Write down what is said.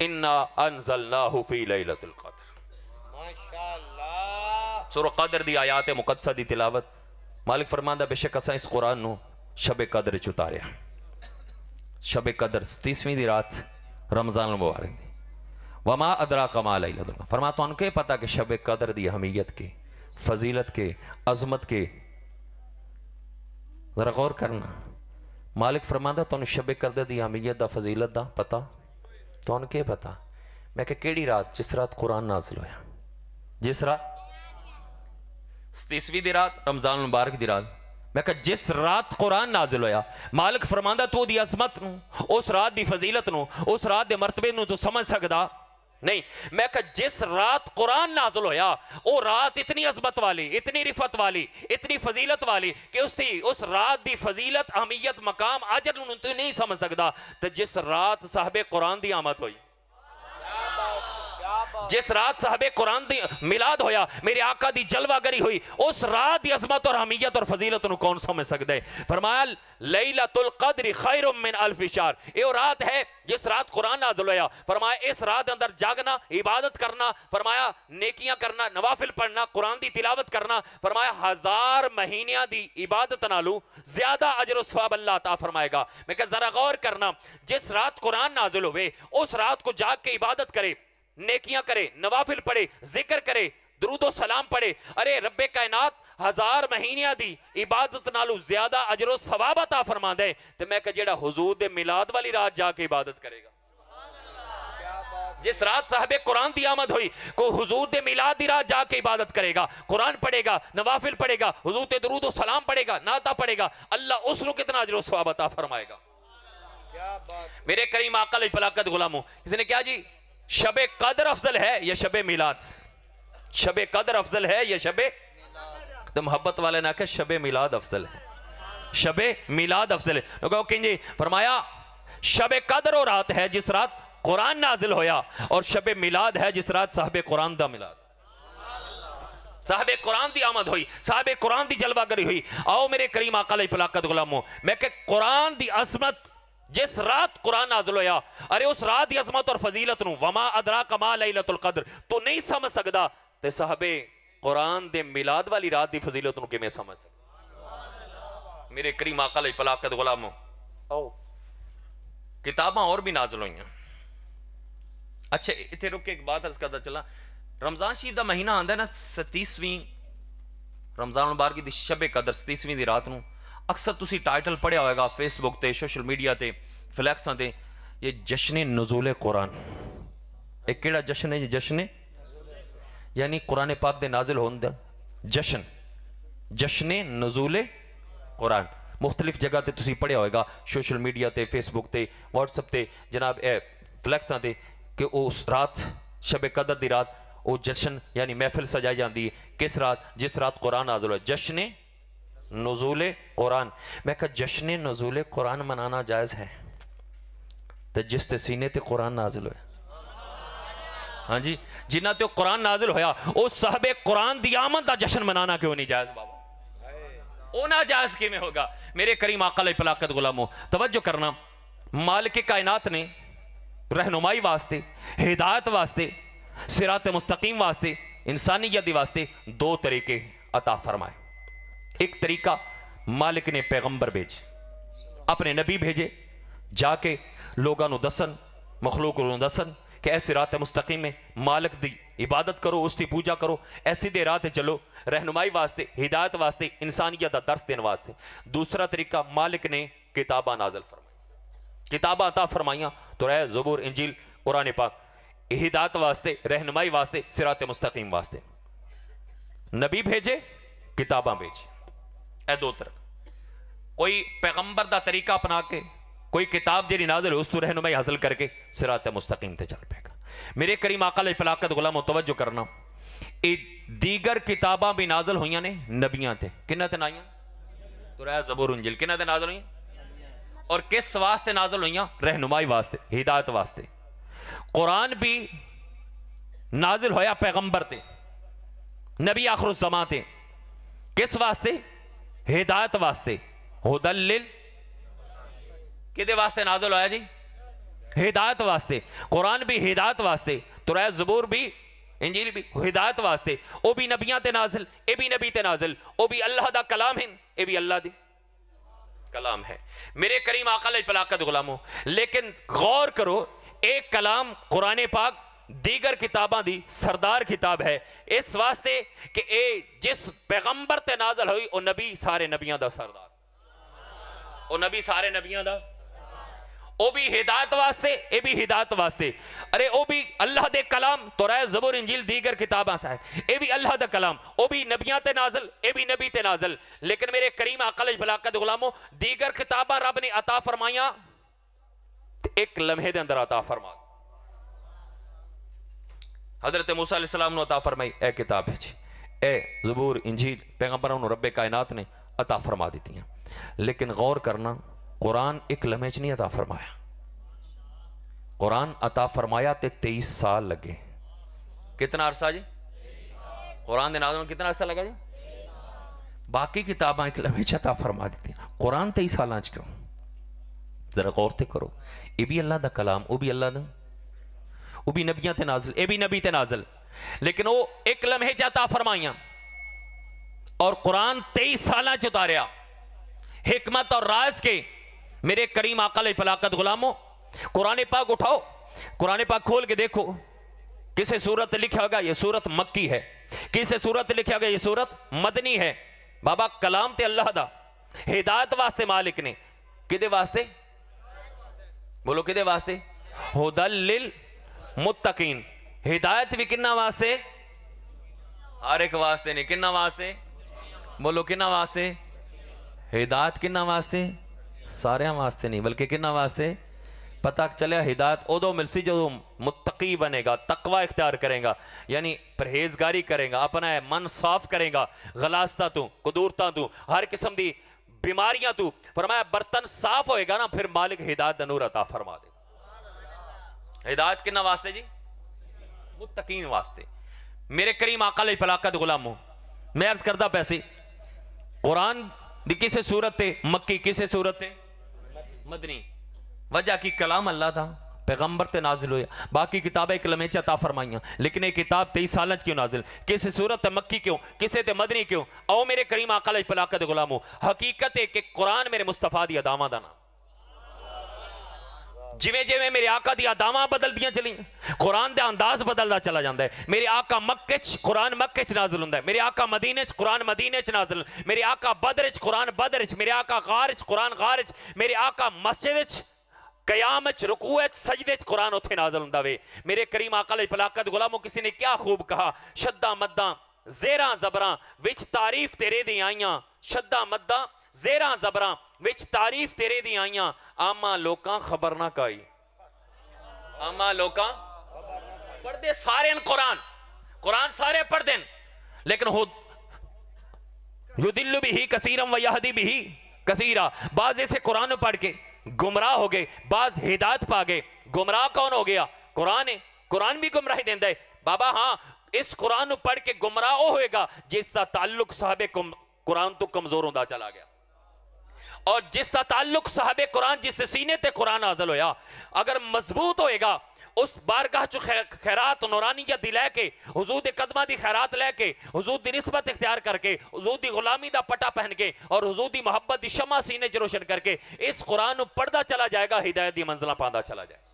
انا انزلناہ فی لیلۃ القدر۔ ماشاءاللہ۔ سورہ قدر دی آیات مقدسہ دی تلاوت مالک فرماندا بے شک اساں اس قرآن نو شب قدر چ اتاریا۔ شب قدر 30ویں دی رات رمضان المبارک دی۔ وما ادراک ما لیلۃ القدر، فرمایا تو ان کے پتہ کہ شب قدر دی اہمیت کے، فضیلت کے، عظمت کے، ذرا غور کرنا۔ مالک فرماندا تو شب قدر دی اہمیت دا فضیلت دا پتہ تو ان کے پتہ؟ میں کہ کیڑی رات؟ جس رات قرآن نازل ہویا، جس رات 30ویں دی رات رمضان المبارک دی رات، میں کہ جس رات قرآن نازل ہویا، مالک فرماندا تو دی عظمت نو، اس رات دی فضیلت نو، اس رات دے مرتبے نو تو سمجھ سکدا نہیں۔ میں کہ جس رات قرآن نازل ہویا وہ رات اتنی عظمت والی، اتنی رفت والی، اتنی فضیلت والی کہ اس رات دی فضیلت، اہمیت، مقام، اجر نو تو نہیں سمجھ سکدا۔ تو جس رات صاحب قرآن دی آمد ہوئی، جس رات صاحب قرآن دی میلاد ہویا، میرے آقا دی جلوہ گری ہوئی، اس رات دی عظمت اور اہمیت اور فضیلت انہوں کون سمجھ سکتے ہیں؟ فرمایا لیلۃ القدر خیر من الف شہر، یہ رات ہے جس رات قرآن نازل ہویا۔ فرمایا اس رات اندر جاگنا، عبادت کرنا، فرمایا نیکیاں کرنا، نوافل پڑھنا، قرآن دی تلاوت کرنا، فرمایا 1000 مہینیاں دی عبادت نالو زیادہ اجر و ثواب اللہ عطا فرمائے گا۔ میں کہ ذرا غور کرنا، جس رات قرآن نازل ہوئے اس رات کو جاگ کے عبادت کرے، نیکیاں کرے، نوافل پڑھے، ذکر کرے، درود و سلام پڑھے، ارے رب کائنات 1000 مہینیاں دی عبادت نالو زیادہ اجر و ثواب عطا فرما دے۔ تو میں کہ جیڑا حضور دے میلاد والی رات جا کے عبادت کرے گا، جس رات صاحب قرآن دی آمد ہوئی، کوئی حضور دے میلاد دی رات جا کے عبادت کرے گا، قرآن پڑھے گا، نوافل پڑھے گا، حضور تے درود و سلام پڑھے گا، نعتہ پڑھے گا، اللہ اس کو کتنا اجر و ثواب عطا فرمائے گا۔ میرے کریم آقا علیہ پلاکت غلاموں، اس نے کیا جی شب قدر افضل ہے یا شب میلاد؟ شب قدر افضل ہے یا شب؟ تو محبت والے نہ کہ شب میلاد افضل ہے، شب میلاد افضل ہے۔ لوگوں کہیں فرمایا شب قدر وہ رات ہے جس رات قرآن نازل ہویا، اور شب میلاد ہے جس رات صاحب قرآن دا میلاد، صاحب قرآن دی آمد ہوئی، صاحب قرآن دی جلوہ گری ہوئی۔ آؤ میرے کریم آقا علیہ پلاکت غلاموں، میں کہ قرآن دی عظمت جس رات قرآن نازل ہویا، ارے اس رات دی عظمت اور فضیلت نو وما ادراک ما لیلۃ القدر تو نہیں سمجھ سکدا، تے صاحب قرآن دے میلاد والی رات دی فضیلت نو کیویں سمجھ سکدا؟ میرے کریم آقا علیہ پلاکت غلاموں، آؤ کتاباں اور بھی نازل ہوئیں۔ اچھا اتنے رک کے ایک بات عرض کرتا چلا، رمضان شریف دا مہینہ آندا ہے نا 30ویں رمضان مبارک دی شب قدر 30ویں دی رات نو، اکثر تسی ٹائٹل پڑھیا ہوئے گا فیس بک تے، سوشل میڈیا تے، فلیکساں تے، یہ جشن نزول قرآن۔ ایک کیڑا جشن ہے؟ یہ جشن یعنی قرآن پاک دے نازل ہون دا جشن، جشن نزول قرآن۔ مختلف جگہ تے تسی پڑھیا ہوئے گا سوشل میڈیا تے، فیس بک تے، واٹس اپ تے، جناب فلیکساں تے، کہ اس رات شب قدر دی رات وہ جشن یعنی محفل سجائی جاندی ہے۔ کس رات؟ جس رات قرآن نازل ہوئے، جشن نزول قرآن۔ میں کہا جشن نزول قرآن منانا جائز ہے تو جس تے سینے تے قرآن نازل ہوئے، ہاں جی جنہ تے قرآن نازل ہویا اس صاحب قرآن دی آمد دا جشن منانا کیوں نہیں جائز بابا؟ او نا جائز کی میں ہوگا؟ میرے کریم آقا علیہ پلاکت غلاموں توجہ کرنا، مالک کائنات نے رہنمائی واسطے، ہدایت واسطے، صراط مستقیم واسطے، انسانیت دی واسطے 2 طریقے عطا فرمائے۔ ایک طریقہ مالک نے پیغمبر بھیجے، اپنے نبی بھیجے، جا کے لوگاں نو دسن، مخلوق نو دسن کہ ایسی رات مستقیم میں مالک دی عبادت کرو، اس دی پوجا کرو، ایسی دے رات چلو، رہنمائی واسطے، ہدایت واسطے، انسانیت دا درس دین واسطے۔ دوسرا طریقہ مالک نے کتاباں نازل فرمائی، کتاباں عطا فرمائیاں، تورات، زبور، انجیل، قرآن پاک، ہدایت واسطے، رہنمائی واسطے، صراط مستقیم واسطے۔ نبی بھیجے، کتاباں بھیجے، اے 2 طرح۔ کوئی پیغمبر دا طریقہ اپنا کے، کوئی کتاب جیری نازل اس تو رہنمائی حاصل کر کے صراط مستقیم تے چل پے گا۔ میرے کریم آقا علیہ پلاکت غلام توجہ کرنا، دیگر کتاباں بھی نازل ہوئیاں نے نبیاں تے، کنہ تے نائیاں؟ تورات، زبور، انجیل، کنہ تے نازل ہوئیاں؟ اور کس واسطے نازل ہوئیاں؟ رہنمائی واسطے، ہدایت واسطے۔ قرآن بھی نازل ہویا پیغمبر تے، نبی آخر الزمان تے، کس واسطے؟ ہدایت واسطے۔ ہدل کدے واسطے نازل ہویا جی؟ ہدایت واسطے، قرآن بھی ہدایت واسطے، تورات زبور بھی انجیل بھی ہدایت واسطے، او بھی نبیاں تے نازل، اے بھی نبی تے نازل، او بھی اللہ دا کلام ہیں، اے بھی اللہ دی کلام ہے۔ میرے کریم آقا علیہ پلاکت غلاموں، لیکن غور کرو، ایک کلام قرآن پاک دیگر کتاباں دی سردار کتاب ہے، اس واسطے کہ اے جس پیغمبر تے نازل ہوئی او نبی سارے نبیاں دا سردار، او نبی سارے نبیاں دا، او بھی ہدایت واسطے، اے بھی ہدایت واسطے، ارے او بھی اللہ دے کلام، تورات زبور انجیل دیگر کتاباں سے، اے بھی اللہ دا کلام، او بھی نبیاں تے نازل، اے بھی نبی تے نازل، لیکن میرے کریم آقا علیہ بلاکت غلاموں، دیگر کتاباں رب نے عطا فرمائیاں ایک لمحے دے اندر عطا فرما۔ حضرت موسیٰ علیہ السلام نے عطا فرمائی اے کتاب ہے جی، اے زبور انجیل پیغمبروں نے رب کائنات نے عطا فرما دیتی ہیں، لیکن غور کرنا قرآن ایک لمحے چ نہیں عطا فرمایا، قرآن عطا فرمایا تے 23 سال لگے۔ کتنا عرصہ جی؟ قرآن دے نازل میں کتنا عرصہ لگا جی؟ باقی کتاباں ایک لمحے چ عطا فرما دیتی ہیں، قرآن 23 سالاں چ کیوں؟ ذرا غور تے کرو، یہ بھی اللہ دا کلام، وہ بھی اللہ دا، وہ بھی نبیاں تے نازل، اے بھی نبی تے نازل، لیکن وہ ایک لمحے چ عطا فرمائیاں اور قرآن 23 سالاں چ اتاریا۔ حکمت اور راز کے میرے کریم آقا علیہ پلاکت غلاموں، قرآن پاک اٹھاؤ، قرآن پاک کھول کے دیکھو، کسے صورت لکھا ہوگا یہ صورت مکی ہے، کسے صورت لکھا ہوگا یہ صورت مدنی ہے۔ بابا کلام تے اللہ دا، ہدایت واسطے مالک نے، کدے واسطے؟ بولو کدے واسطے؟ ہدل للمتقین، ہدایت بھی کنہ واسطے؟ ہر ایک واسطے نہیں، کنہ واسطے؟ بولو کنہ واسطے؟ ہدایت کنہ واسطے؟ سارے واسطے نہیں بلکہ کنہ واسطے؟ پتہ چلے ہدایت ادو مل سی جو متقی بنے گا، تقوی اختیار کرے گا، یعنی پرہیزگاری کرے گا، اپنا من صاف کرے گا، غلاستہ تو، قدورتہ تو، ہر قسم دی بیماریاں تو، فرمایا برتن صاف ہوئے گا نا، پھر مالک ہدایت دا نور عطا فرما دے۔ ہدایت کنہ واسطے جی؟ متقین واسطے۔ میرے کریم آقا علیہ پلاکت غلاموں، میں عرض کردہ پیسے قرآن دی کسے صورت تے مکی، کسے صورت تے مدنی، وجہ کی کلام اللہ تھا، پیغمبر تے نازل ہویا، باقی کتابیں ایک لمحے عطا فرمائیاں، لیکن ایک کتاب 23 سالوں کیوں نازل؟ کسے صورت تے مکی کیوں، کسے تے مدنی کیوں؟ او میرے کریم آقا علیہ پلاکت غلاموں، حقیقت ہے کہ قرآن میرے مصطفیٰ دی ادامہ دا نام، جویں جویں میرے آقا دی ادامہ بدل دیاں چلیں، قرآن دے انداز بدلدا چلا جاندا ہے۔ میرے آقا مکے چ قرآن مکے چ نازل ہوندا ہے، میرے آقا مدینے چ قرآن مدینے چ نازل، میرے آقا بدر چ قرآن بدر چ، میرے آقا غار چ قرآن غار چ، میرے آقا مسجد چ قیام چ رکوع چ سجدے چ قرآن اتھے نازل ہوندا وے۔ میرے کریم آقا علیہ پلاکت غلاموں، کسی نے کیا خوب کہا، شدہ مداں زیراں زبراں وچ تعریف تیرے دی آئیاں، شدہ مداں زیراں زبراں وچ تعریف تیرے دی آئیاں، آما لوکاں خبر نہ کائی، آما لوکاں پڑھ دے سارے ان قرآن سارے پڑھ دیں، لیکن یدل بھی کثیرم و یہدی بھی کثیرہ، بعض ایسے قرآن پڑھ کے گمراہ ہو گئے، بعض ہدایت پا گئے۔ گمراہ کون ہو گیا؟ قرآن ہے، قرآن بھی گمراہی دیندہ ہے بابا۔ ہاں اس قرآن پڑھ کے گمراہ ہوئے گا جس کا تعلق صاحب قرآن تو کمزور ہوندہ چلا گیا، اور جس کا تعلق صاحب قرآن جس سینے تے قرآن نازل ہویا اگر مضبوط ہوئے گا، اس بارگاہ چو خیرات نورانیت دی لے کے، حضور دی قدمہ دی خیرات لے کے، حضور دی نسبت اختیار کر کے، حضور دی غلامی دا پٹا پہن کے، اور حضور دی محبت دی شمع سینے چ روشن کر کے اس قرآن پڑھدا چلا جائے گا، ہدایت دی منزلہ پاندہ چلا جائے گا۔